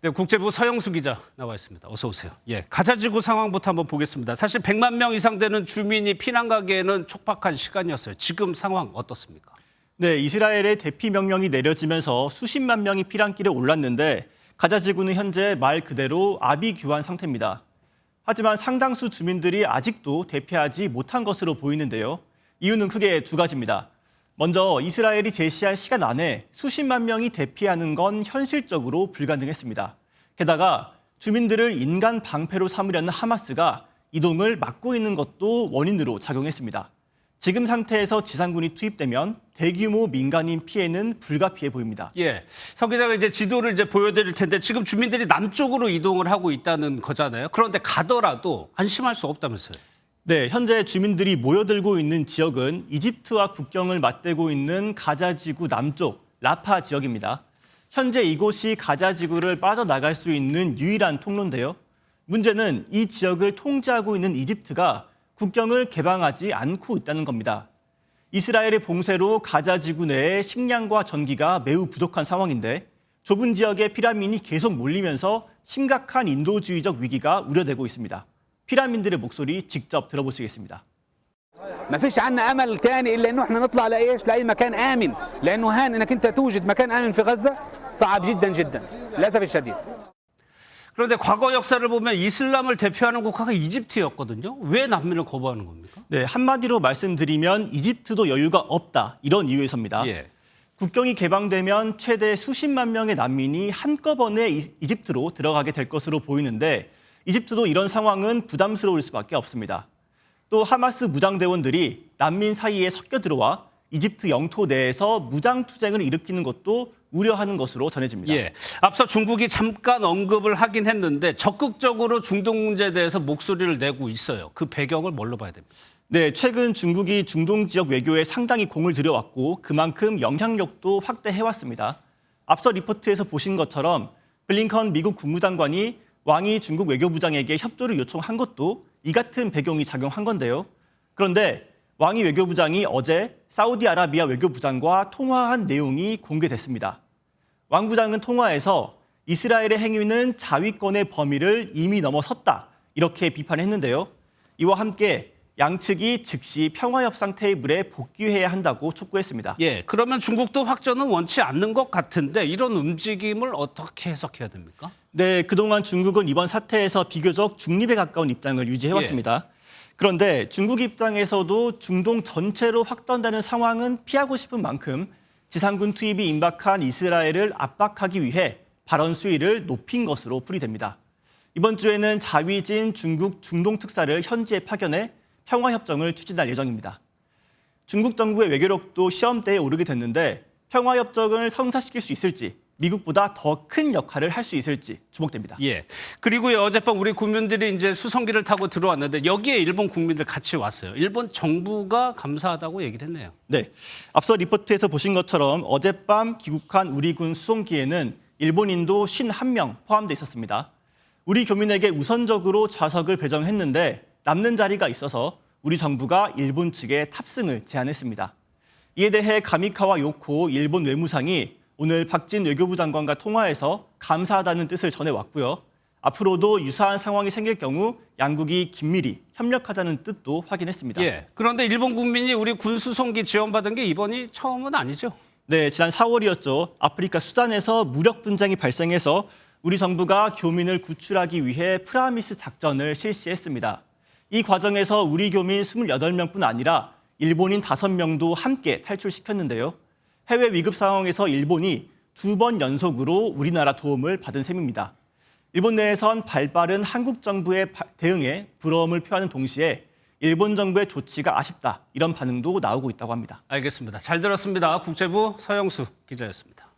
네, 국제부 서영수 기자 나와 있습니다. 어서 오세요. 예, 가자지구 상황부터 한번 보겠습니다. 사실 100만 명 이상 되는 주민이 피난 가기에는 촉박한 시간이었어요. 지금 상황 어떻습니까? 네, 이스라엘의 대피 명령이 내려지면서 수십만 명이 피난길에 올랐는데 가자지구는 현재 말 그대로 아비규환 상태입니다. 하지만 상당수 주민들이 아직도 대피하지 못한 것으로 보이는데요. 이유는 크게 두 가지입니다. 먼저 이스라엘이 제시한 시간 안에 수십만 명이 대피하는 건 현실적으로 불가능했습니다. 게다가 주민들을 인간 방패로 삼으려는 하마스가 이동을 막고 있는 것도 원인으로 작용했습니다. 지금 상태에서 지상군이 투입되면 대규모 민간인 피해는 불가피해 보입니다. 예, 성 기자가 이제 지도를 보여드릴 텐데 지금 주민들이 남쪽으로 이동을 하고 있다는 거잖아요. 그런데 가더라도 안심할 수 없다면서요? 네, 현재 주민들이 모여들고 있는 지역은 이집트와 국경을 맞대고 있는 가자지구 남쪽 라파 지역입니다. 현재 이곳이 가자지구를 빠져나갈 수 있는 유일한 통로인데요. 문제는 이 지역을 통제하고 있는 이집트가 국경을 개방하지 않고 있다는 겁니다. 이스라엘의 봉쇄로 가자지구 내에 식량과 전기가 매우 부족한 상황인데 좁은 지역에 피난민이 계속 몰리면서 심각한 인도주의적 위기가 우려되고 있습니다. 피난민들의 목소리 직접 들어보시겠습니다. ما فيش عنا امل ثاني الا انه احنا نطلع لاي مكان امن لانه هان انك انت توجد مكان امن في غزه صعب جدا جدا للاسف الشديد. 그런데 과거 역사를 보면 이슬람을 대표하는 국가가 이집트였거든요. 왜 난민을 거부하는 겁니까? 네, 한마디로 말씀드리면 이집트도 여유가 없다 이런 이유에서입니다. 예. 국경이 개방되면 최대 수십만 명의 난민이 한꺼번에 이집트로 들어가게 될 것으로 보이는데 이집트도 이런 상황은 부담스러울 수밖에 없습니다. 또 하마스 무장대원들이 난민 사이에 섞여 들어와 이집트 영토 내에서 무장투쟁을 일으키는 것도 우려하는 것으로 전해집니다. 예, 앞서 중국이 잠깐 언급을 하긴 했는데 적극적으로 중동 문제에 대해서 목소리를 내고 있어요. 그 배경을 뭘로 봐야 됩니까? 네, 최근 중국이 중동 지역 외교에 상당히 공을 들여왔고 그만큼 영향력도 확대해왔습니다. 앞서 리포트에서 보신 것처럼 블링컨 미국 국무장관이 왕이 중국 외교부장에게 협조를 요청한 것도 이 같은 배경이 작용한 건데요. 그런데 왕이 외교부장이 어제 사우디아라비아 외교부장과 통화한 내용이 공개됐습니다. 왕 부장은 통화에서 이스라엘의 행위는 자위권의 범위를 이미 넘어섰다 이렇게 비판했는데요. 이와 함께 양측이 즉시 평화협상 테이블에 복귀해야 한다고 촉구했습니다. 예, 그러면 중국도 확전은 원치 않는 것 같은데 이런 움직임을 어떻게 해석해야 됩니까? 네, 그동안 중국은 이번 사태에서 비교적 중립에 가까운 입장을 유지해왔습니다. 그런데 중국 입장에서도 중동 전체로 확전되는 상황은 피하고 싶은 만큼 지상군 투입이 임박한 이스라엘을 압박하기 위해 발언 수위를 높인 것으로 풀이됩니다. 이번 주에는 자위진 중국 중동 특사를 현지에 파견해 평화협정을 추진할 예정입니다. 중국 정부의 외교력도 시험대에 오르게 됐는데 평화협정을 성사시킬 수 있을지 미국보다 더 큰 역할을 할 수 있을지 주목됩니다. 예. 그리고요, 어젯밤 우리 국민들이 이제 수송기를 타고 들어왔는데 여기에 일본 국민들 같이 왔어요. 일본 정부가 감사하다고 얘기를 했네요. 네. 앞서 리포트에서 보신 것처럼 어젯밤 귀국한 우리 군 수송기에는 일본인도 51명 포함돼 있었습니다. 우리 교민에게 우선적으로 좌석을 배정했는데 남는 자리가 있어서 우리 정부가 일본 측에 탑승을 제안했습니다. 이에 대해 가미카와 요코 일본 외무상이 오늘 박진 외교부 장관과 통화해서 감사하다는 뜻을 전해왔고요. 앞으로도 유사한 상황이 생길 경우 양국이 긴밀히 협력하자는 뜻도 확인했습니다. 예. 그런데 일본 국민이 우리 군수송기 지원받은 게 이번이 처음은 아니죠? 네, 지난 4월이었죠. 아프리카 수단에서 무력 분쟁이 발생해서 우리 정부가 교민을 구출하기 위해 프라미스 작전을 실시했습니다. 이 과정에서 우리 교민 28명뿐 아니라 일본인 5명도 함께 탈출시켰는데요. 해외 위급 상황에서 일본이 2번 연속으로 우리나라 도움을 받은 셈입니다. 일본 내에선 발빠른 한국 정부의 대응에 부러움을 표하는 동시에 일본 정부의 조치가 아쉽다 이런 반응도 나오고 있다고 합니다. 알겠습니다. 잘 들었습니다. 국제부 서영수 기자였습니다.